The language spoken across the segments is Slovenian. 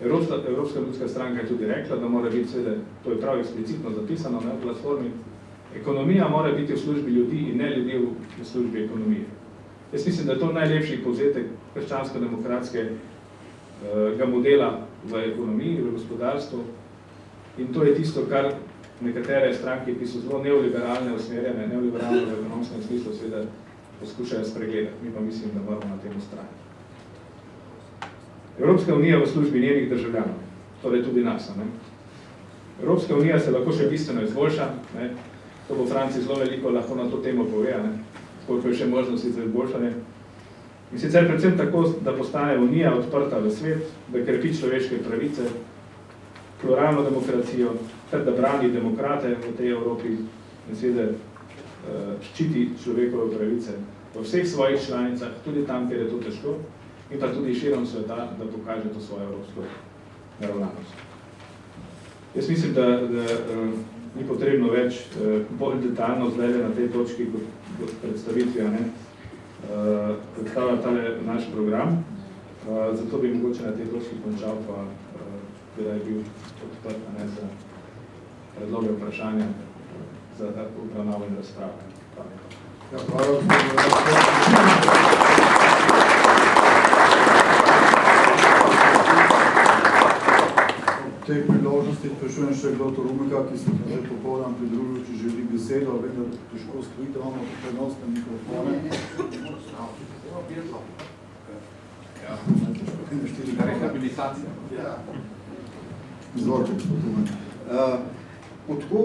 Evropska ljudska stranka je tudi rekla, da mora biti, seveda, to je prav eksplicitno zapisano na platformi, ekonomija mora biti v službi ljudi in ne ljudi v službi ekonomije. Jaz mislim, da je to najlepši povzetek krščansko-demokratskega modela v ekonomiji, v gospodarstvu in to je tisto, kar nekatere stranke, ki so zelo neoliberalne usmerjene, neoliberalne v ekonomskem smislu, seveda poskušajo spregledati. Mi pa mislim, da moramo na tem ustrajati. Evropska unija v službi njenih državljanov, torej tudi nas. Ne? Evropska unija se lahko še bistveno izboljša, ne? To bo Franci zelo veliko lahko na to temo pove, ne? Koliko je še možnosti za izboljšanje. In sicer predvsem tako, da postane unija odprta v svet, da krepi človeške pravice, pluralno demokracijo, ter da brani demokrate v tej Evropi in seveda ščiti človekove pravice v vseh svojih članicah, tudi tam, kjer je to težko, in pa tudi širom sveta, da pokaže to svojo evropsko naravnanost. Jaz mislim, da ni potrebno več bolj detaljno zdaj na tej točki kot predstavitvi, predstavlja tale naš program. Zato bi mogoče na tej točki končal, pa da je bil odprt za predloge vprašanja za obravnavo in razpravo. Hvala. V tej priložnosti sprašujem še kdo Rumika, ki se že popoldan pridružil, či želi besedo, vem, da težko stojite, imamo prenosne mikrofone. Rehabilitacija. Izvolite, po tako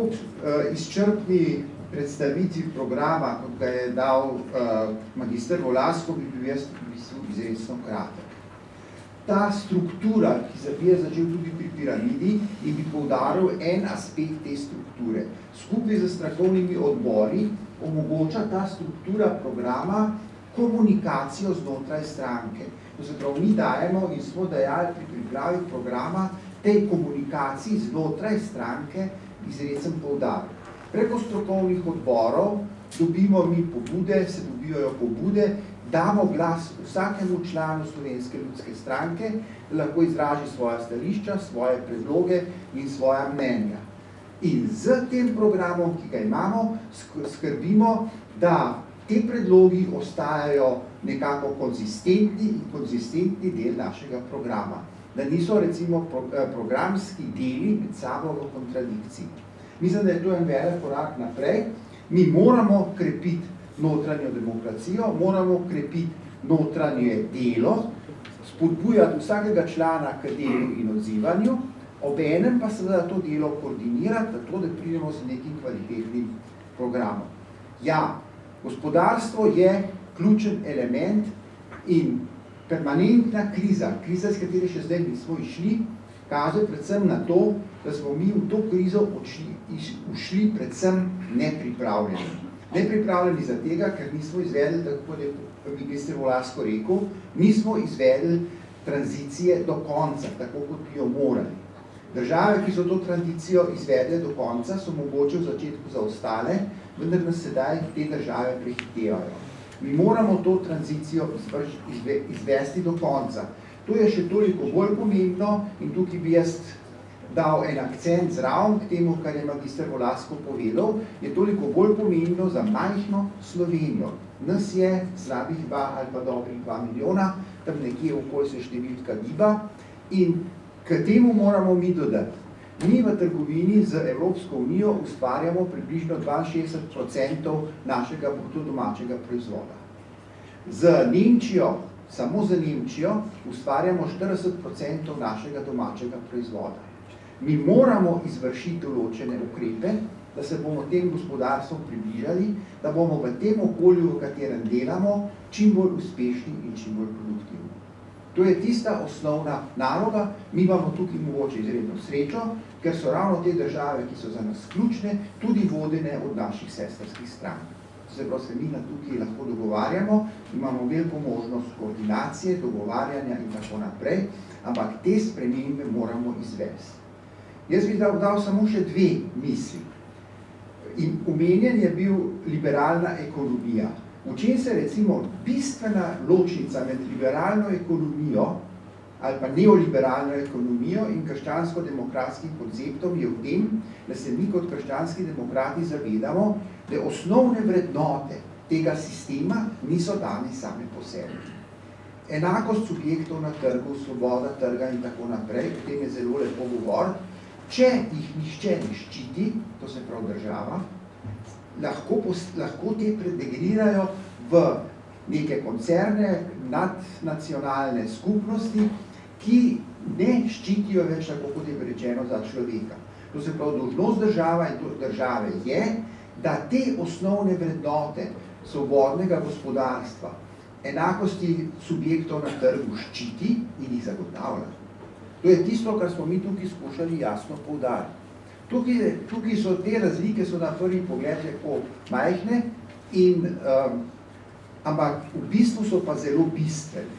izčrpni predstavitvi programa, kot ga je dal magister Volasko, bi bil jaz v bistvu izredno kratek. Ta struktura, ki je začel tudi pri piramidi in bi poudaril en aspekt te strukture. Skupaj z strokovnimi odbori omogoča ta struktura programa komunikacijo znotraj stranke. To se pravi, mi dajemo in smo dajali pri pripravi programa tej komunikaciji znotraj stranke izredno poudaril. Preko strokovnih odborov dobimo mi pobude, se dobivajo pobude, damo glas vsakemu članu Slovenske ljudske stranke, da lahko izraži svoja stališča, svoje predloge in svoja mnenja. In z tem programom, ki ga imamo, skrbimo, da te predlogi ostajajo nekako konzistentni del našega programa. Da niso recimo programski deli med sabo v kontradikciji. Mislim, da je to en velik korak naprej. Mi moramo krepiti notranjo demokracijo, moramo krepiti notranje delo, spodbujati vsakega člana k delu in odzivanju, obenem pa seveda to delo koordinirati, tako da pridemo z nekim kvalitetnim programom. Ja, gospodarstvo je ključen element in permanentna kriza, s katero še zdaj nismo išli, kaže predvsem na to, da smo mi v to krizo ušli predvsem nepripravljeni. Nepripravljeni za tega, ker nismo izvedli, tako kot je magister Volasko rekel, nismo izvedli tranzicije do konca, tako kot bi jo morali. Države, ki so to tranzicijo izvedle do konca, so mogoče v začetku zaostale, vendar nas sedaj te države prehitevajo. Mi moramo to tranzicijo izvesti do konca. To je še toliko bolj pomembno in tukaj bi jaz dal en akcent zraven k temu, kar je magister Volasko povedal, je toliko bolj pomembno za majhno Slovenijo. Nas je slabih 2 ali pa dobrih 2 milijona, tam nekje okoli se številka giba in k temu moramo mi dodati. Mi v trgovini z Evropsko unijo ustvarjamo približno 62% našega bruto domačega proizvoda. Z Nemčijo, samo za Nemčijo, ustvarjamo 40% našega domačega proizvoda. Mi moramo izvršiti določene ukrepe, da se bomo tem gospodarstvom približali, da bomo v tem okolju, v katerem delamo, čim bolj uspešni in čim bolj produktivni. To je tista osnovna naloga, mi imamo tukaj mogoče izredno srečo, ker so ravno te države, ki so za nas ključne, tudi vodene od naših sestrskih strank. Se pravi, se mi na tukaj lahko dogovarjamo, imamo veliko možnost koordinacije, dogovarjanja in tako naprej, ampak te spremembe moramo izvesti. Jaz bi dal samo še 2 misli. In omenjen je bil liberalna ekonomija. V čem se recimo bistvena ločnica med liberalno ekonomijo ali pa neoliberalno ekonomijo in krščansko-demokratskim konceptom je v tem, da se mi kot krščanski demokrati zavedamo, da osnovne vrednote tega sistema niso dane same po sebi. Enakost subjektov na trgu, svoboda trga in tako naprej, o tem je zelo lepo govoriti, če jih nihče ne ščiti, to se prav država, lahko te predegrirajo v neke koncerne, nadnacionalne skupnosti, ki ne ščitijo več, tako kot je rečeno, za človeka. To se pravi, dolžnost države je, da te osnovne vrednote svobodnega gospodarstva, enakosti subjektov na trgu ščiti in jih zagotavlja. To je tisto, kar smo mi tukaj skušali jasno poudariti. Tukaj so te razlike, so na prvi pogled lepo majhne, ampak v bistvu so pa zelo bistvene.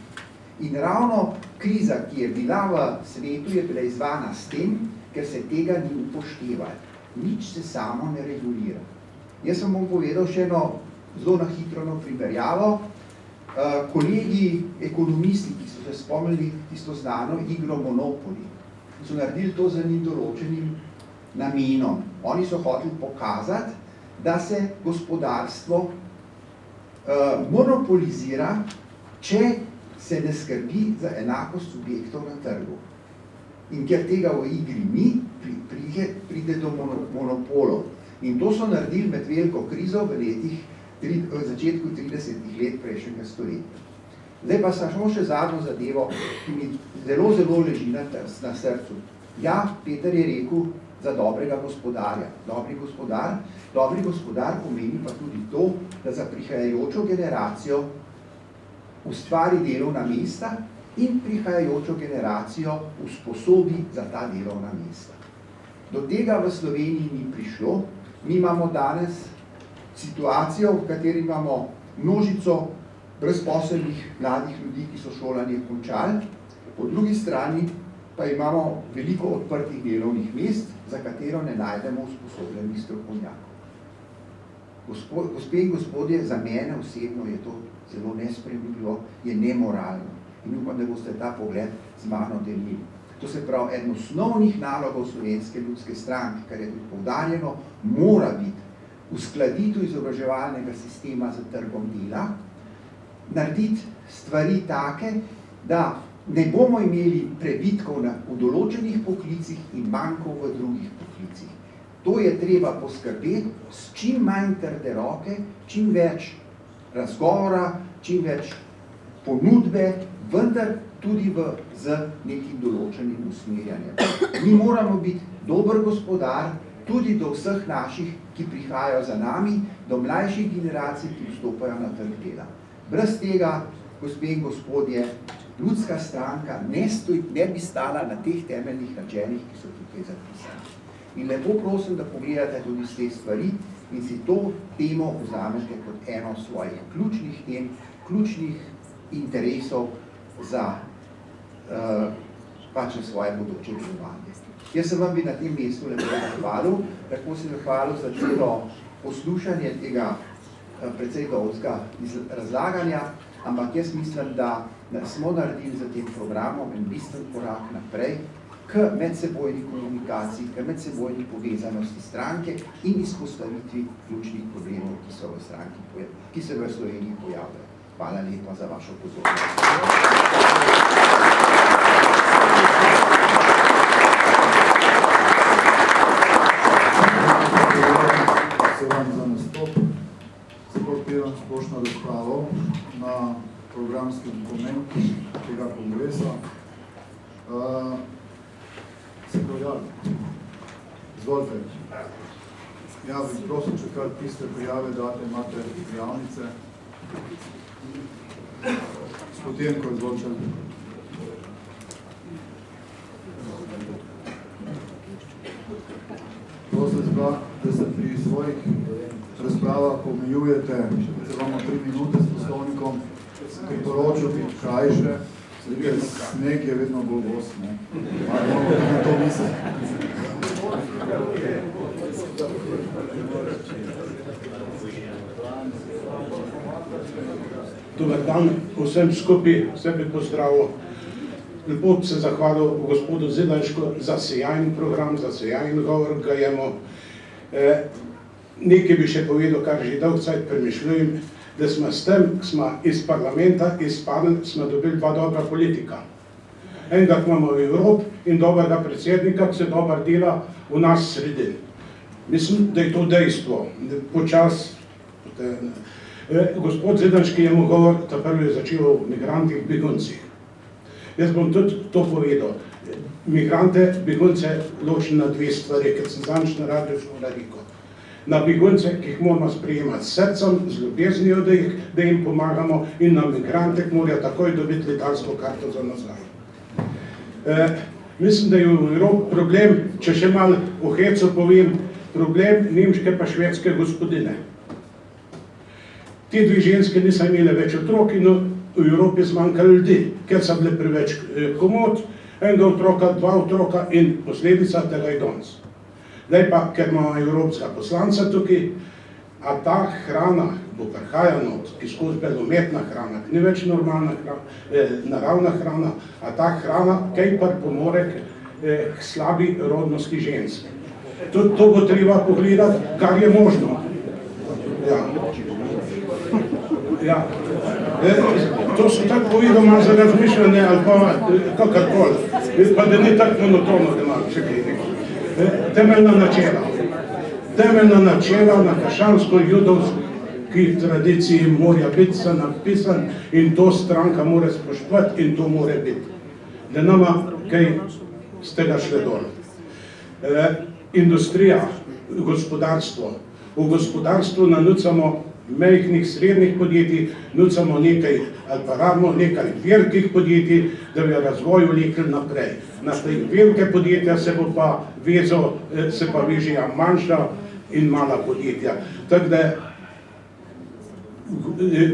In ravno kriza, ki je bila v svetu, je bila izzvana s tem, ker se tega ni upoštevalo. Nič se samo ne regulira. Jaz vam bom povedal še eno zelo na hitro primerjavo. Kolegi ekonomisti, ki so se spomnili tisto znano igro Monopoly, so naredili to z enim določenim namenom. Oni so hoteli pokazati, da se gospodarstvo monopolizira, če se ne skrbi za enakost subjektov na trgu. In ker tega v igri ni, pride do monopolov. In to so naredili med veliko krizo v začetku 30 let prejšnjega stoletja. Zdaj pa samo še zadnjo zadevo, ki mi zelo, zelo leži na srcu. Ja, Peter je rekel za dobrega gospodarja. Dobri gospodar pomeni pa tudi to, da za prihajajočo generacijo ustvari delovna mesta in prihajajočo generacijo usposobi za ta delovna mesta. Do tega v Sloveniji ni prišlo. Mi imamo danes situacijo, v kateri imamo množico brezposelnih mladih ljudi, ki so šolanje končali, po drugi strani pa imamo veliko odprtih delovnih mest, za katero ne najdemo usposobljenih strokovnjakov. Gospe in gospodje, za mene osebno je to zelo nesprejemljivo, je nemoralno in upam, da boste ta pogled z mano delili. To se pravi, eden osnovnih nalogov Slovenske ljudske stranke, kar je tudi poudarjeno, mora biti uskladitev izobraževalnega sistema z trgom dela, narediti stvari take, da ne bomo imeli prebitkov v določenih poklicih in manjkov v drugih poklicih. To je treba poskrbeti s čim manj trde roke, čim več razgovora, čim več ponudbe, vendar tudi z nekim določenim usmerjanjem. Mi moramo biti dober gospodar tudi do vseh naših, ki prihajajo za nami, do mlajših generacij, ki vstopajo na trg dela. Brez tega, gospe in gospodje, ljudska stranka ne bi stala na teh temeljnih načelih, ki so tukaj zapisani. In lepo prosim, da pogledate tudi z te stvari in si to temo vzamete kot eno svojih ključnih tem, ključnih interesov za pač svoje bodoče delovanje. Jaz se vam bi na tem mestu lepo zahvalil, tako se zahvalil za celo poslušanje tega precej dolgega razlaganja, ampak jaz mislim, da smo naredili za tem programom en bistven korak naprej k medsebojni komunikaciji, k medsebojni povezanosti stranke in izpostavitvi ključnih problemov, ki so v stranki, ki se v Sloveniji pojavljajo. Hvala lepa za vašo pozornost. Se vam za nastop. Se odpiram splošno razpravo na programski dokument tega kongresa. Se pojavljate. Izvolite. Ja, bi prosim, če kar tiste prijave date, imate prijavnice. Spotenko, izvolite. Prosim, da se pri svojih razpravah omejujete, da imamo 3 minute s poslovnikom, priporočil biti krajše, ker sneg je vedno bolj gost, ne? Ali imamo na to misli? Dobar dan, vsem skupaj, vse bi pozdravil. lepo se zahvalil gospodu Zidanšku za sejajen program, za sejajen govor, ga jemo. Nekaj bi še povedal, kar že dolgo cajt premišljujem, da smo s tem, ko smo iz parlamenta izpadli, smo dobili dva dobra politika. Enega imamo v Evropi in dobrega predsednika, ki se dobro dela v nas sredini. Mislim, da je to dejstvo. Počas, gospod Zidanški je mu govor, ta prvi je začel o migrantih, beguncih. Jaz bom tudi to povedal. Migrante, begunce ločim na dve stvari, ker sem zadnjič na radiju škoda rekel. Na begunce, ki jih moramo sprejemati s srcem, z ljubeznijo, da jim pomagamo, in na migrante, ki morajo takoj dobiti letalsko karto za nazaj. Mislim, da je v Evropi problem, če še malo o hecu povem, problem nemške pa švedske gospodine. Te dve ženske niso imele več otrok in v Evropi zmanjkalo ljudi, ker so bile preveč komod, enega otroka, dva otroka in posledica tega je danes. Zdaj pa, ker imamo evropska poslanca tukaj, a ta hrana bo prihajala, ki skozi belometna hrana, ni več normalna hrana, naravna hrana, a ta hrana kaj pripomore k slabi rodnosti žensk. To bo treba pogledati, kar je možno. Ja. To so tako povedal malo za razmišljanje ali pa kakorkoli, pa da ni tako monotono, da malo še kaj nekaj. Temeljna načela na krščansko-judovski tradiciji morajo biti so napisani in to stranka mora spoštovati in to mora biti. Da nama kaj z tega šle dol. Industrija, gospodarstvo. V gospodarstvu nanucamo majhnih, srednjih podjetij, nucamo nekaj, ali pa rabimo nekaj velikih podjetij, da bi razvoj vlekli naprej. Na te velike podjetja se bo pa vezal, se pa vežejo manjša in mala podjetja. Tako da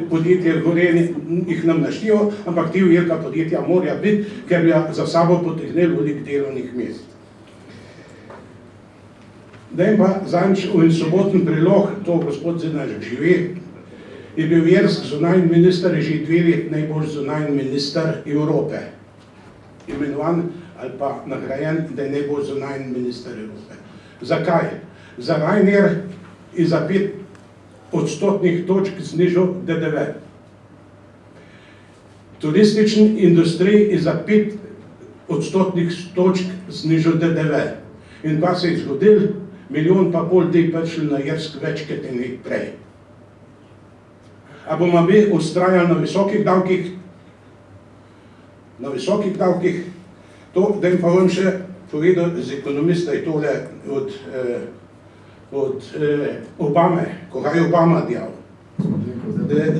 podjetje Gorenje jih nam naštijo, ampak te velika podjetja morajo biti, ker bi za sabo potegnili veliko delovnih mest. Dajem pa zadnjič v soboten prilog, to gospod Zidanšek živi, je bil irski zunanji minister, je že 2 let najbolj zunanji minister Evrope. Imenovan ali pa nagrajen, da je najbolj zunanji minister Evrope. Zakaj? Za Ryanair je za 5% točk znižal DDV. Turistični industriji je za 5% točk znižal DDV. In pa se je zgodil, 1,5 milijona ljudi prišli na Irsk več kot en let prej. A bomo mi ustrajali na visokih davkih? Na visokih davkih? To, da jim pa vam še povedal z ekonomista je tole od Obame, koga je Obama dejal.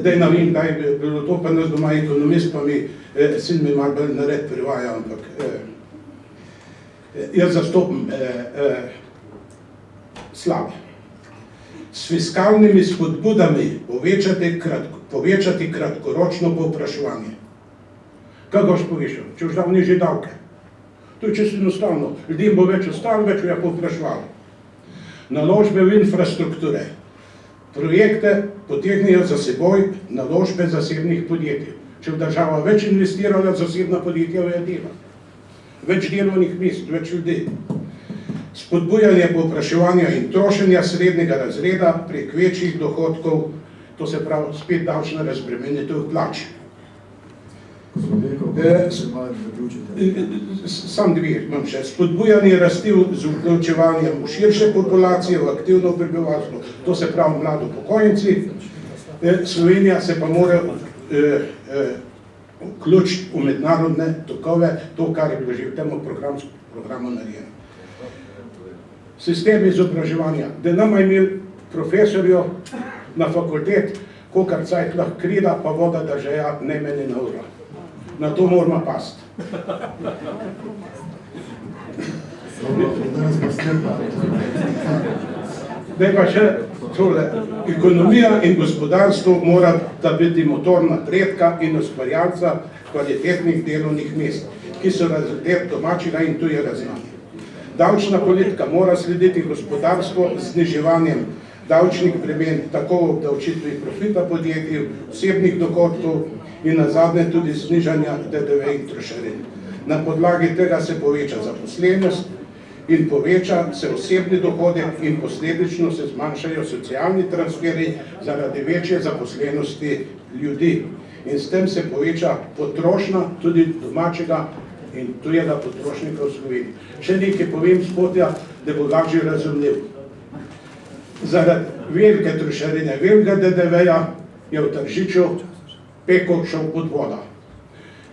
Daj ne vem, da je bilo to pa nas doma ekonomist, pa mi sin mi malo bolj nared privaja, ampak jaz zastopim slabe. S fiskalnimi spodbudami povečati kratkoročno povpraševanje. Kaj boš povečal? Če boš dal nižje davke. To je čisto enostavno. Ljudem bo več ostalo, več bo povpraševalo. Naložbe v infrastrukture. Projekte potegnejo za seboj naložbe zasebnih podjetij. Če bo država več investirala, zasebna podjetja vejo delati. Več delovnih mest, več ljudi. Spodbujanje povpraševanja in trošenja srednjega razreda prek večjih dohodkov, to se pravi spet davčna razbremenitev plač. Sam dve imam še. Spodbujanje rasti z vključevanjem v širše populacije, v aktivno prebivalstvo, to se pravi mladi upokojenci. Slovenija se pa mora vključiti v mednarodne tokove, to, kar je bilo že v tem programu narejeno. Sistem izobraževanja, da nama imeli profesorjo na fakultet, kolikor cajt lahko krida, pa voda držaja najmanj na uro. Na to moramo pasti. Zdaj pa še tole. Ekonomija in gospodarstvo morata biti motor napredka in ustvarjalca kvalitetnih delovnih mest, ki so rezultat domačega in tuje znanja. Davčna politika mora slediti gospodarstvo z zniževanjem davčnih bremen, tako v obdavčitvi profita podjetij, osebnih dohodkov in nazadnje tudi znižanja DDV in trošarin. Na podlagi tega se poveča zaposlenost in poveča se osebni dohodek in posledično se zmanjšajo socialni transferi zaradi večje zaposlenosti ljudi. In s tem se poveča potrošnja tudi domačega in tujega potrošnika v Sloveniji. Še nekaj povem spotja, da bo lažje razumljiv. Zaradi velike trošarine, velikega DDV-ja je v Tržiču peko šel pod voda.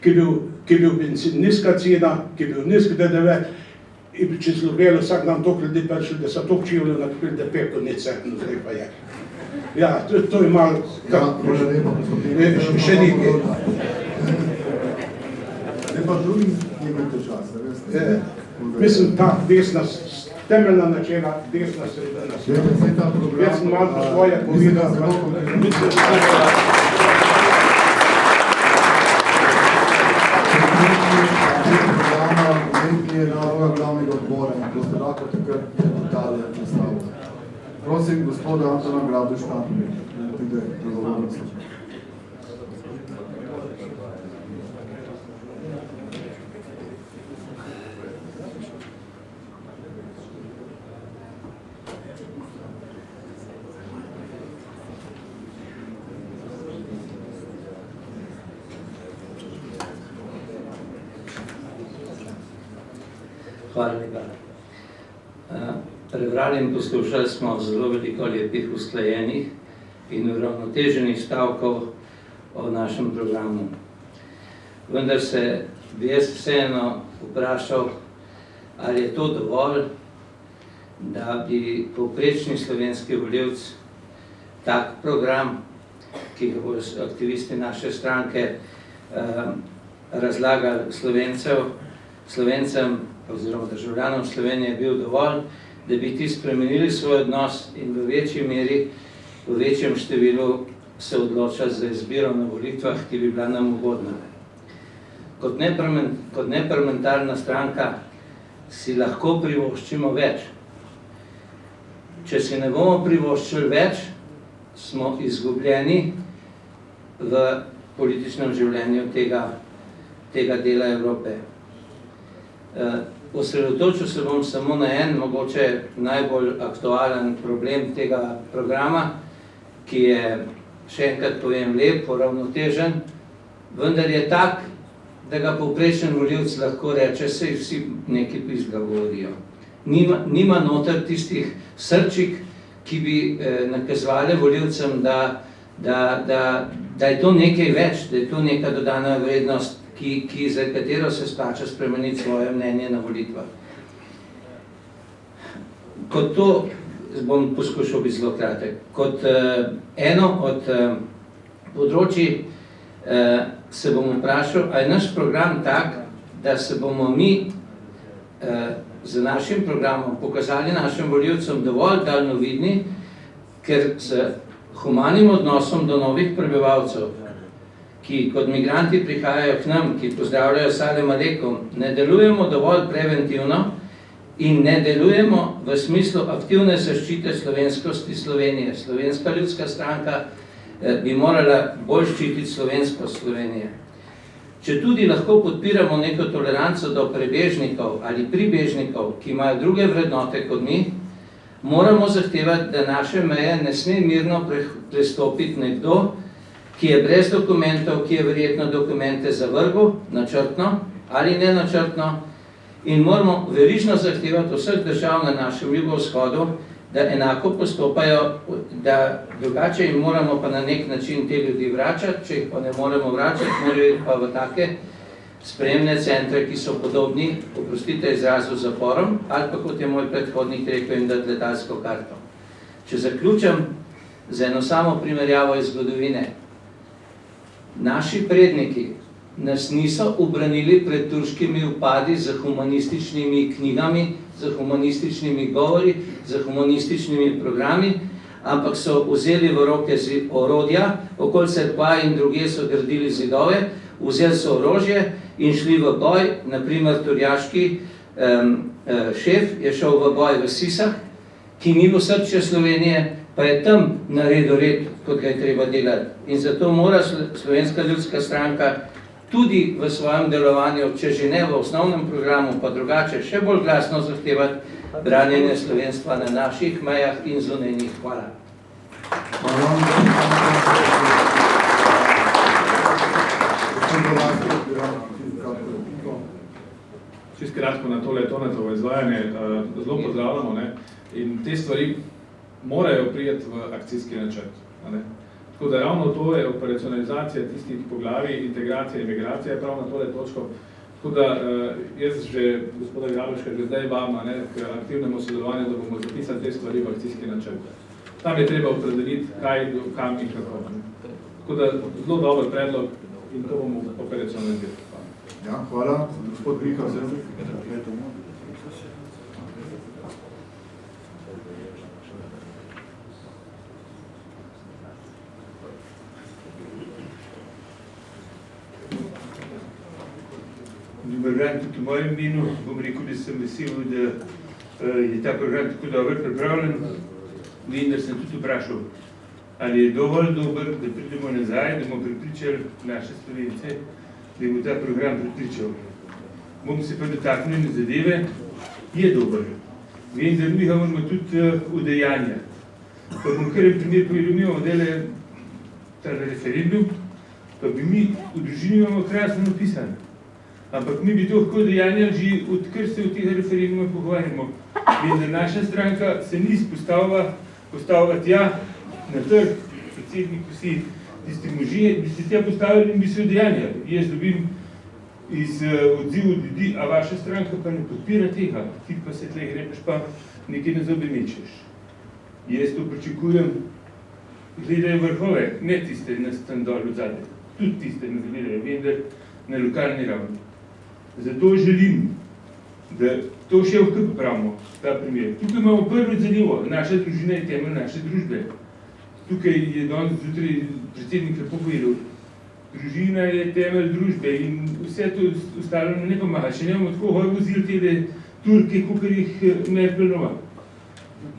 Ki je bil benzin nizka cena, ki je bil nizk DDV, in čez Ljubljano vsak dan toliko ljudi prišli, da so toliko čivljev nakupili, da peko ni cehno, zdaj pa je. Ja, to je malo... Še nekaj. Ne pa drugim imate čas, veste? Mislim, ta desna, temeljna načela, desna sredina. Jaz sem malo po svoje povedal. Je naloga glavnega odbora in ko ste lahko takrat detalje predstavili. Prosim gospoda Antona Graduška, da pride pregovornico. Hvala lepa. Prebrali in poslušali smo zelo veliko lepih usklajenih in uravnoteženih stavkov o našem programu. Vendar se bi jaz vseeno vprašal, ali je to dovolj, da bi povprečni slovenski volivec tak program, ki ga bodo aktivisti naše stranke razlagali Slovencem oziroma državljanom Slovenije bil dovolj, da bi ti spremenili svoj odnos in v večji meri, v večjem številu se odločali za izbiro na volitvah, ki bi bila nam ugodna. Kot neparlamentarna stranka si lahko privoščimo več. Če si ne bomo privoščili več, smo izgubljeni v političnem življenju tega dela Evrope. Osredotočil se bom samo na en, mogoče najbolj aktualen problem tega programa, ki je, še enkrat povem, lep, uravnotežen, vendar je tak, da ga povprečen volivec lahko reče, saj vsi nekaj pizga govorijo. Nima noter tistih srčik, ki bi nakazovali volivcem, da je to nekaj več, da je to neka dodana vrednost, za katero se splača spremeniti svoje mnenje na volitvah. Kot to, bom poskušal biti zelo kratek, kot eno od področij se bom vprašal, ali je naš program tak, da se bomo mi z našim programom pokazali našim volivcem dovolj daljnovidni, ker z humanim odnosom do novih prebivalcev, ki kot migranti prihajajo k nam, ki pozdravljajo Salam aleikum, ne delujemo dovolj preventivno in ne delujemo v smislu aktivne zaščite slovenskosti Slovenije. Slovenska ljudska stranka bi morala bolj ščititi slovenskost Slovenije. Če tudi lahko podpiramo neko toleranco do prebežnikov ali pribežnikov, ki imajo druge vrednote kot mi, moramo zahtevati, da naše meje ne sme mirno prestopiti nekdo, ki je brez dokumentov, ki je verjetno dokumente zavrgel, načrtno ali nenačrtno, in moramo verižno zahtevati vseh držav na našem jugovzhodu, da enako postopajo, da drugače jim moramo pa na nek način te ljudi vračati, če jih pa ne moremo vračati, morajo pa v take sprejemne centre, ki so podobni, oprostite izrazu, zaporom, ali pa kot je moj predhodnik rekel, jim dati letalsko karto. Če zaključim z eno samo primerjavo iz zgodovine, naši predniki nas niso ubranili pred turškimi vpadi z humanističnimi knjigami, z humanističnimi govori, z humanističnimi programi, ampak so vzeli v roke orodja, okoli cerkva in druge so gradili zidove, vzeli so orožje in šli v boj, naprimer turjaški šef je šel v boj v Sisah, ki ni v srčju Slovenije, pa je tam naredil red, kot ga je treba delati. In zato mora Slovenska ljudska stranka tudi v svojem delovanju, če že ne v osnovnem programu, pa drugače še bolj glasno zahtevati branjenje slovenstva na naših mejah in zunanjih. Hvala. Čisto kratko na tole Tonetovo izvajanje, zelo pozdravljamo, ne? In te stvari morajo priti v akcijski načrt. Ne? Tako da ravno to je operacionalizacija tistih poglavij, integracija in migracija prav na tole točko. Tako da jaz že, gospoda Graboška, že zdaj vabim k aktivnemu sodelovanju, da bomo zapisali te stvari v akcijski načrt. Tam je treba opredeliti, kaj, kam in kako. Ne? Tako da zelo dober predlog in to bomo operacionalizirali. Ja, hvala. Gospod Grika, Dober dan, tudi v mojem imenu. Bom rekel, da sem vesel, da je ta program tako dobro pripravljen. Vendar sem tudi vprašal, ali je dovolj dober, da pridemo nazaj, da bomo pripričali naše Slovence, da je bo ta program pripričal. Bom se pa dotaknil zadeve, je dober. Vendar mi ga moramo tudi udejanjati. Pa bom kar en primer povedal, mi imamo dele ta referendum, pa bi mi v družini imamo krasno napisano. Ampak mi bi to lahko dejanjali že odkar se v tega referenduma pogovarjamo. Vendar naša stranka se ni postavila tja na trg, predsednik vsi tisti možje, bi se tja postavili in bi se odejanjali. Jaz dobim iz odzivov ljudi, a vaša stranka pa ne podpira tega, ti pa se tle greš pa nekaj na zobe mečeš. Jaz to pričakujem, gledajo vrhove, ne tiste na stan dol od zadaj, tudi tiste ne gledajo, vendar na lokalni ravni. Zato želim, da to še lahko popravimo, ta primer. Tukaj imamo prvo zadevo, naša družina je temelj naše družbe. Tukaj je danes zjutraj predsednik lepo povedal, družina je temelj družbe in vse to ostalo ne pomaga. Še ne bomo tako hoj vozili tele Turke, kakor jih Merkelova.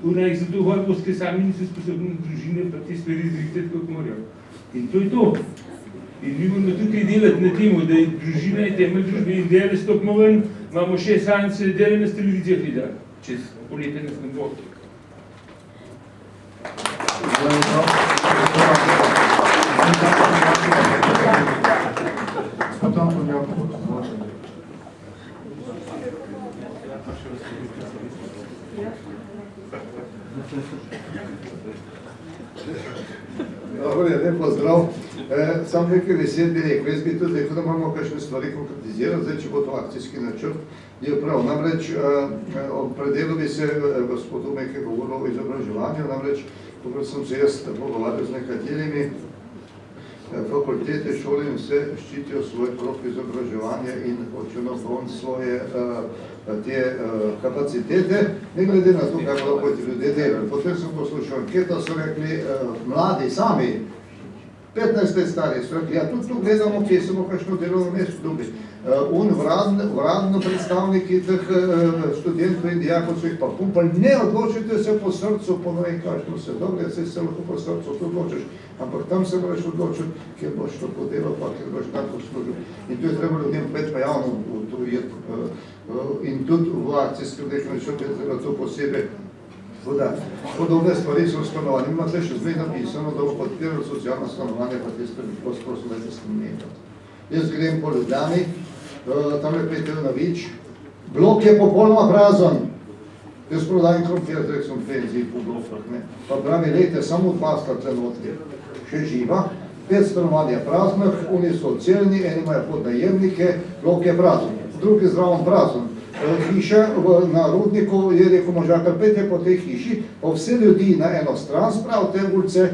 Ona jih zato hoj voske sami niso sposobni družine pa te stvari zrihtati, kako morajo. In to je to. In mi moramo tukaj delati na temu, da je družina je temelj družbe in dele stopimo ven, imamo še sance, dele nas televizija gleda, čez poletje nas ne bo. Lep pozdrav. Sam nekaj vesel bi rekel, jaz bi tudi rekel, da moramo kakšne stvari konkretizirati, zdaj, če bo to akcijski načrt, je prav. Namreč, predelu bi se gospodu nekaj govoril o izobraževanju, namreč, kako sem se jaz pogovarjal z nekaterimi fakultete, šole in vse ščitijo svoj krok izobraževanja in hočejo napraviti svoje te kapacitete, ne glede na to, kako lahko ti ljudje delali. Potem sem poslušal anketo, so rekli mladi sami, 15 let stari, so rekli, ja, tudi tu gledamo, kje smo kakšno delovno mesto dobili. Uradno predstavniki teh študentov in dijakov so jih pa pumpali, ne odločite se po srcu, po novem kažemo se, dobro, se lahko po srcu to odločiš, ampak tam se moraš odločiti, kjer boš to podelal, pa kjer boš tako služil. In to je treba ljudem povedati pa javno in tudi v akcijskem načrtu je treba to posebej podati. Podobne stvari so v stanovanju. Ima tle še zdaj napisano, da bo podpiralo socialno stanovanje, pa te stvari, prosim, da se spomenjate. Jaz grem po Ljubljani, tam je Peter Navič, blok je popolnoma prazen. Jaz prodajam krompir, zdaj sem penzij po blokah, ne. Pa pravi, lejte, samo 2 sta tle notri, še živa, 5 stanovanj je praznih, oni so celni, eni imajo podnajemnike, blok je prazen, drugi zraven prazen. Hiša na Rudniku je rekel možakar, pejte po tej hiši, pa vse ljudi na eno stran spravite ulice,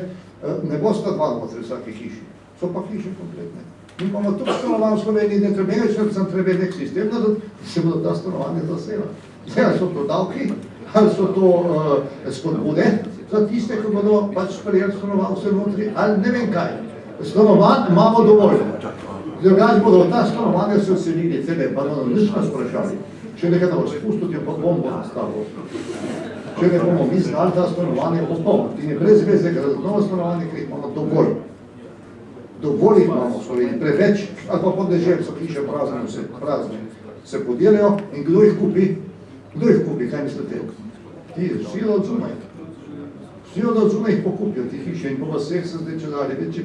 ne bosta 2 notri vsake hiši, so pa hiše kompletne. Mi imamo tukaj stanovanj v Sloveniji, ne treba več, sem treba nek sistem, da se bodo ta stanovanja zasela. Ali so to davki, ali so to spodbude za tiste, ki bodo pač sprejeli stanovanj vse notri, ali ne vem kaj. Stanovanj imamo dovolj. Drugač bodo ta stanovanja se vselili, cele, pa bodo nič nas sprašali. Če nekaj da bo spustiti, pa bombo nastavil. Če ne bomo mi znali, ta stanovanje bo polno. In je brez veze, ker za novo stanovanje, ki jih imamo dovolj. Dovolj jih imamo v Sloveniji, preveč. ali pa podeželj so hiše prazne, se podelijo in kdo jih kupi? Kdo jih kupi, kaj mislite? Vsi od zunaj. Vsi od zunaj jih pokupijo, ti hiše, in po vseh se zdaj če dalje večji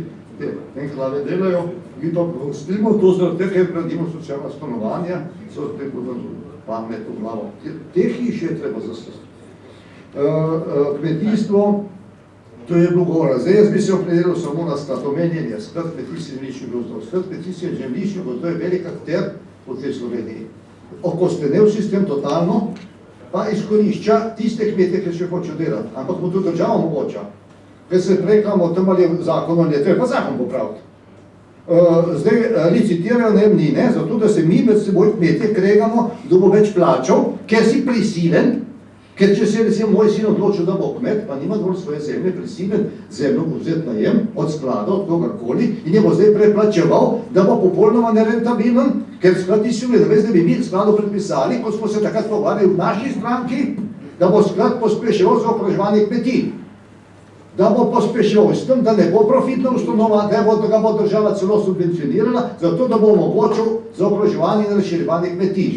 enklave delajo, mi pa gostimo to zaradi, ker gradimo socialna stanovanja, so te pamet v glavo. Te hiše je treba zaslužiti. Kmetijstvo, to je bilo govora. Zdaj jaz bi se opredelil samo na omenjenje, skrat kmetijskih zemljiščnih gozdov. Skrat kmetijskih zemljiščnih gozdov je velik akter v tej Sloveniji. Okostenel sistem totalno, pa izkorišča tiste kmete, ki še hočejo delati. Ampak mu to država omogoča. Ker se prekamo, tam ali je zakon, ali je treba zakon popraviti. Zdaj licitirajo najemnine, zato da se mi med seboj kmetje kregamo, kdo bo več plačal, ker si prisilen, ker če se recimo moj sin odločil, da bo kmet, pa nima dovolj svoje zemlje, prisilen zemljo vzeti najem od sklada, od kogarkoli, in je bo zdaj preplačeval, da bo popolnoma nerentabilen, ker sklad ti si uvede, veš, da bi mi skladu predpisali, ko smo se takrat pogovarjali v naši stranki, da bo sklad pospeševal zaokroževanje kmetij. Da bo pospeševal s tem, da ne bo profitna ustanova, da ga bo država celo subvencionirala, zato da bo omogočil zaokroževanje in razširjevanje kmetij.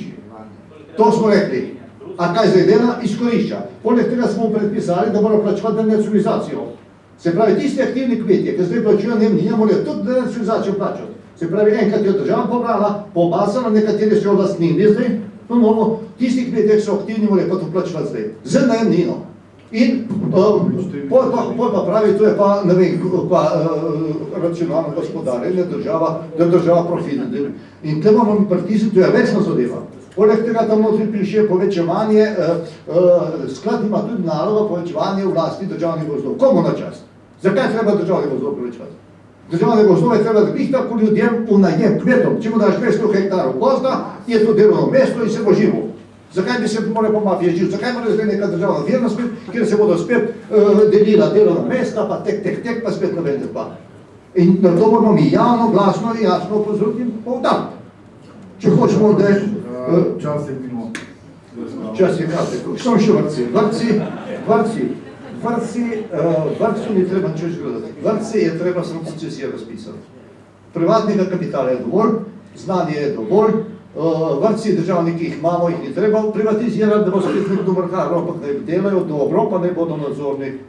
To smo rekli. A kaj zdaj dela? Izkorišča. Poleg tega smo predpisali, da morajo plačevati denacionalizacijo. Se pravi, tisti aktivni kmetje, ki zdaj plačujejo najemnine, morajo tudi denacionalizacijo plačati. Se pravi, enkrat je država pobrala, pobasala, nekateri so jo lastnini zdaj, no novo, tisti kmetje, ki so aktivni, morajo pa to plačevati zdaj. Z najemnino. In pol pa pravi, to je pa, ne vem, pa racionalno gospodarjenje, da država profitne deli. In tle moramo pritisniti, to je večna zadeva. Poleg tega tam notri piše povečevanje, sklad ima tudi nalogo povečevanje v lasti državnih gozdov. Komu na čast? Zakaj treba državnih gozdov povečevati? Državne gozdove treba dobiti tako ljudem v najem, kmetom. Če mu daš 200 hektarov gozda, je to delovno mesto in se bo živo. Zakaj bi se more po mafiji živil? Zakaj mora zdaj neka državna firma spet, kjer se bodo spet delila delovna mesta, pa tek, pa spet navedete pa. In na to moramo mi javno, glasno in jasno opozoriti in povdariti. Če hočemo, da je... Čas je minut. Čas je kratek. Što še vrtci? Vrtcu ni treba nič gledati. Vrtci je treba samo koncesije razpisati. Privatnega kapitala je dovolj, znanje je dovolj, vrtci državni, ki jih imamo, jih ni treba privatizirati, da bo spet nekdo vrhar, ampak naj delajo dobro, pa naj bodo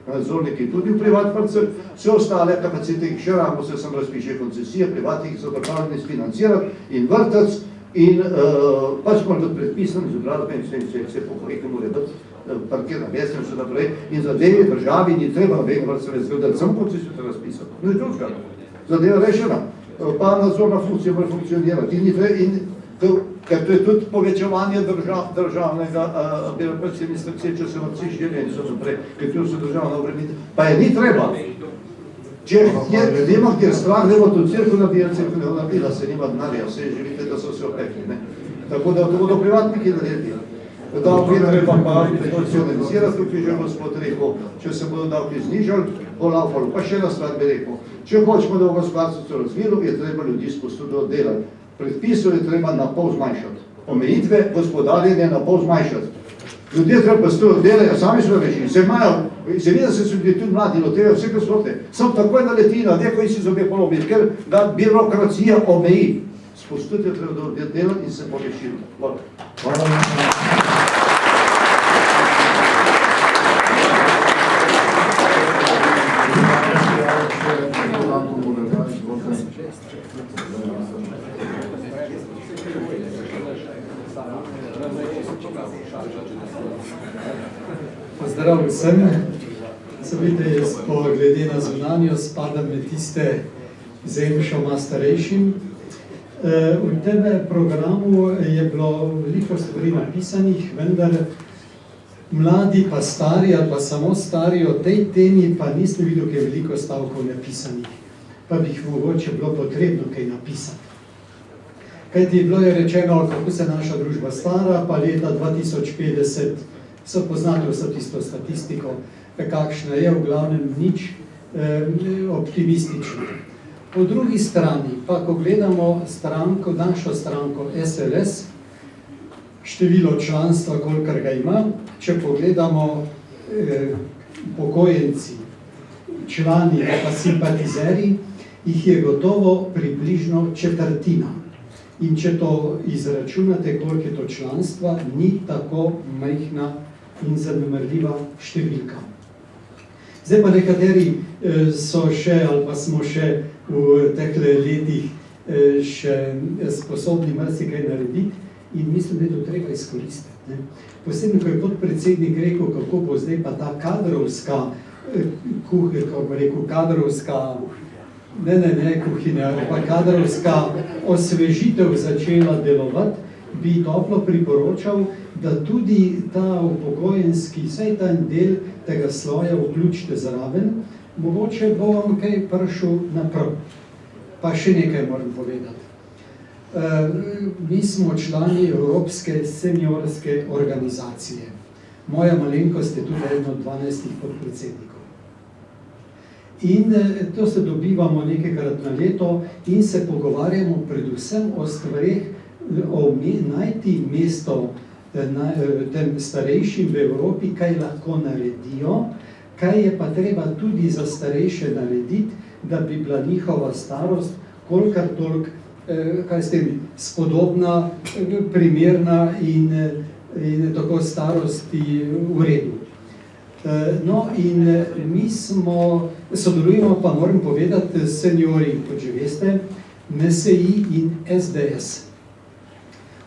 nadzorniki tudi v privat vrtce. Vse ostale kapacitete, ki še ramo, se sem razpiše koncesije, privatniki so pripravljeni sfinancirati in vrtec, in pač mora biti predpisan z obrazbe in vse po projektu mora biti parkirna mesta in vse naprej. In zadeve državi ni treba vega vrtce razgledati, samo koncesijo se razpisati. No je drugega. Zadeva rešena. Pa nadzorna funkcija mora funkcionirati. Ker to je tudi povečevanje državnega birokracije administracije, če se vrtci želijo in so naprej, ker to so državna obremenitev. Pa je ni treba. Če je ljudema, kjer strah, da bo to crkva nabila, crkva ne bo nabila, se nima denarja, vse želite, da so vse opekli. Tako da to bodo privatniki naredili. Davki treba pa nacionalizirati, tukaj že gospod rekel, če se bodo davki znižali, bo laufalo. Pa še ena stvar bi rekel, če hočemo, da bo gospodarstvo se razvilo, je treba ljudi spustiti delati. Predpisov je treba na pol zmanjšati. Omejitve gospodarjenja na pol zmanjšati. Ljudje treba postaviti delajo, sami so rešili, se vidi, da se so ljudje tudi mladi lotevajo vse krasote. Sam takoj naleti na neko in si zobe polobi, ker da birokracija omeji. Spustite treba delati in se bo rešili. Hvala. Pozdrav vsem. Se vidite, jaz glede na zunanjo spadam med tiste zemljšoma starejšim. V tem programu je bilo veliko stvari napisanih, vendar mladi pa stari ali pa samo stari o tej temi pa nisem videl, kaj je veliko stavkov napisanih. Pa bi jih mogoče bilo potrebno kaj napisati. Kajti bilo je rečeno, kako se naša družba stara, pa leta 2050 so poznali vso tisto statistiko, kakšna je, v glavnem nič optimistično. Po drugi strani, pa ko gledamo stranko, našo stranko SLS, število članstva, kolikor ga ima, če pogledamo pokojenci, člani pa simpatizeri, jih je gotovo približno četrtina. In če to izračunate, koliko je to članstva, ni tako majhna in zanemarljiva številka. Zdaj pa nekateri so še, ali pa smo še v teh letih še sposobni marsikaj narediti in mislim, da je to treba izkoristiti. Ne? Posebno, ko je podpredsednik rekel, kako bo zdaj pa ta kadrovska kuhinja, pa kadrovska osvežitev začela delovati, bi toplo priporočal, da tudi ta upokojenski, vsaj ta del tega sloja vključite zraven, mogoče bo vam kaj prišel naprav. Pa še nekaj moram povedati. Mi smo člani Evropske seniorske organizacije. Moja malenkost je tudi eden od 12 podpredsednikov. In to se dobivamo nekajkrat na leto in se pogovarjamo predvsem o stvareh, najti mesto tem starejšim v Evropi, kaj lahko naredijo, kaj je pa treba tudi za starejše narediti, da bi bila njihova starost kolikor toliko, kaj s tem, spodobna, primerna in tako starosti v redu. No in mi sodelujemo, pa moram povedati, s seniori, kot že veste, NSI in SDS.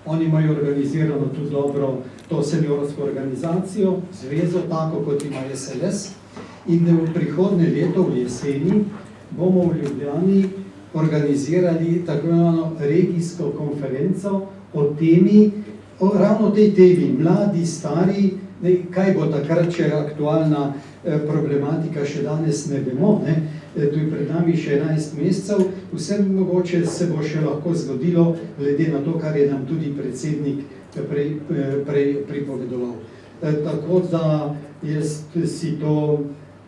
Oni imajo organizirano tudi dobro to seniorsko organizacijo, zvezo, tako kot ima SLS. In v prihodnje leto, v jeseni, bomo v Ljubljani organizirali tako imenovano regijsko konferenco o temi, ravno tej temi, mladi, stari, kaj bo takrat, če aktualna problematika še danes ne vemo, ne? Tu je pred nami še 11 mesecev, vse mogoče se bo še lahko zgodilo, glede na to, kar je nam tudi predsednik prej pripovedoval. Tako da jaz si to,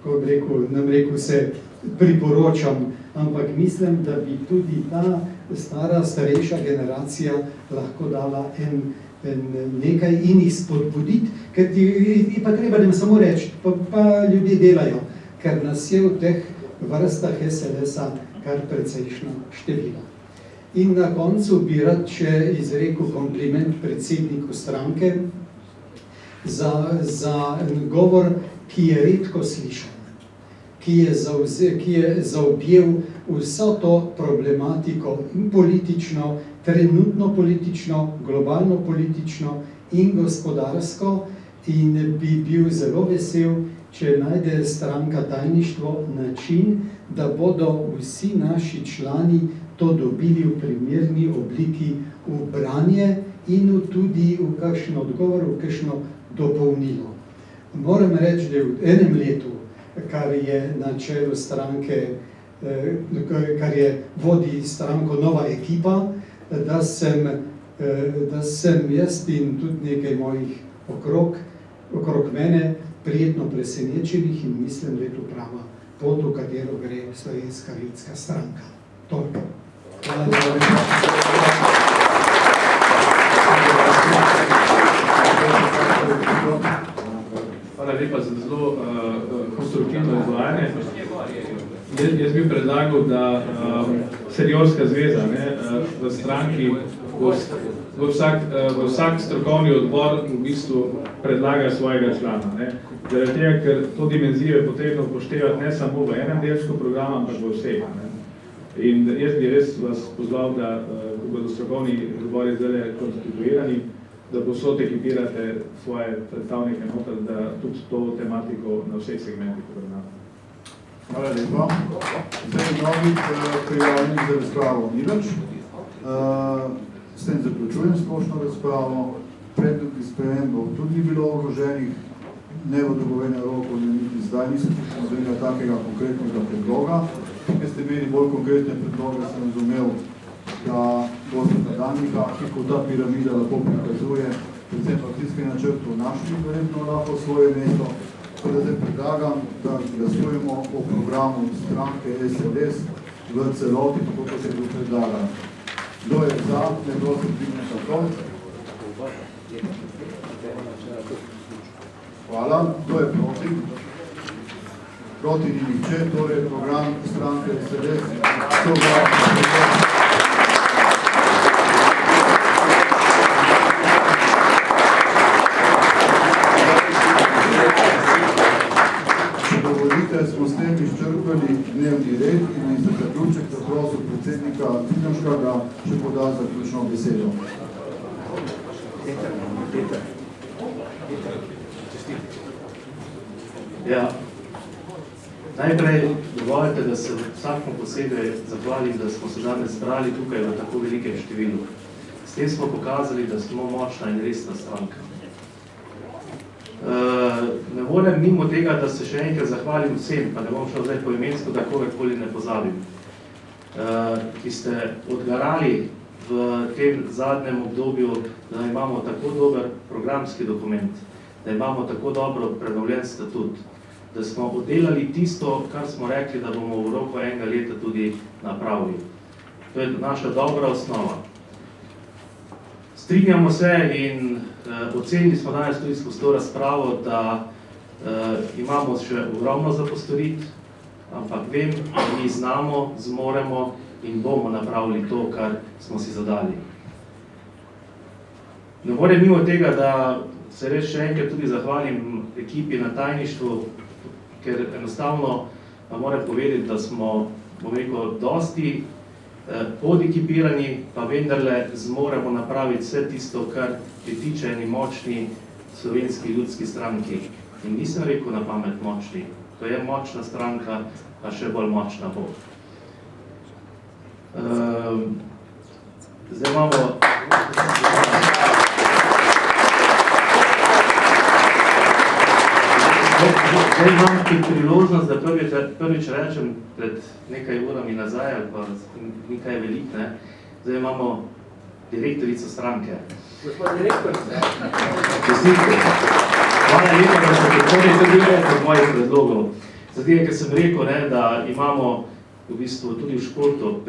ko bi rekel, se priporočam, ampak mislim, da bi tudi ta starejša generacija lahko dala nekaj in jih spodbuditi, ker je pa treba nam samo reči, pa ljudje delajo, ker nas je v teh vrstah SLS-a kar precejšno število. In na koncu bi rad še izrekel kompliment predsedniku stranke za govor, ki je redko slišan, ki je zaobjel vso to problematiko in politično, trenutno politično, globalno politično in gospodarsko, in bi bil zelo vesel, če najde stranka tajništvo način, da bodo vsi naši člani to dobili v primerni obliki v branje in tudi v kakšen odgovor, v kakšno dopolnilo. Moram reči, da v enem letu, kar je na čelu stranke, kar je vodi stranko nova ekipa, da sem jaz in tudi nekaj mojih okrog mene prijetno presenečenih in mislim, da je to prava pot, v katero gre Slovenska ljudska stranka. Toliko. Hvala lepa. Hvala lepa za zelo konstruktivno izvajanje. Jaz bi predlagal, da seniorska zveza v stranki v vsak strokovni odbor v bistvu predlaga svojega člana. Zaradi tega, ker to dimenzijo je potrebno upoštevati ne samo v enem delčku programa, ampak v vseh. In jaz bi res vas pozval, da ko bodo strokovni odbori zdaj konstituirani, da posod ekipirate svoje predstavnike noter, da tudi to tematiko na vseh segmentih obravnavate. Hvala lepa. Zdaj novih prijavljenih za razpravo ni več. S tem zaključujem splošno razpravo. Predlogi sprememb tudi ni bilo vloženih, ne v dogovorjenem roku, niti zdaj nisem slišal takega konkretnega predloga. Ker ste imeli bolj konkretne predloge, sem razumel, da boste na danih akih, ko ta piramida lepo prikazuje, predvsem v akcijskem načrtu našli verjetno lahko svoje mesto. Tako da zdaj predlagam, da glasujemo o programu stranke SLS v celoti, tako kot je bil predlagan. Kdo je za, ne prosim, dvignete roko. Hvala. Kdo je proti? proti ni nihče, torej program stranke SDS soglasno. Smo s tem izčrpali dnevni red in za zaključek zaprosil predsednika Videmška, da še poda zaključno besedo. Ja. Najprej dovolite, da se vsakom posebej zahvalim, da smo se danes zbrali tukaj v tako velikem številu. S tem smo pokazali, da smo močna in resna stranka. Ne morem mimo tega, da se še enkrat zahvalim vsem, pa ne bom šel zdaj poimensko, da kogarkoli ne pozabim, ki ste odgarali v tem zadnjem obdobju, da imamo tako dober programski dokument, da imamo tako dobro prenovljen statut, da smo oddelali tisto, kar smo rekli, da bomo v roku enega leta tudi napravili. To je naša dobra osnova. Strinjamo se in ocenili smo danes tudi skozi to razpravo, da imamo še ogromno za postoriti, ampak vem, da mi znamo, zmoremo in bomo napravili to, kar smo si zadali. Ne morem mimo tega, da se res še enkrat tudi zahvalim ekipi na tajništvu, ker enostavno moram povedati, da smo, bom rekel, dosti podekipirani, pa vendarle zmoremo napraviti vse tisto, kar pritiče eni močni slovenski ljudski stranki. In nisem rekel na pamet močni, to je močna stranka, pa še bolj močna bo. Zdaj imamo... Zdaj imam priložnost, da prvič rečem pred nekaj urami nazaj, ali pa nekaj velik, ne. Zdaj imamo direktorico stranke. Gospod direktorica. Hvala lepa, da ste podporili tudi od mojih predlogov. Zato, ker sem rekel, ne, da imamo v bistvu tudi v športu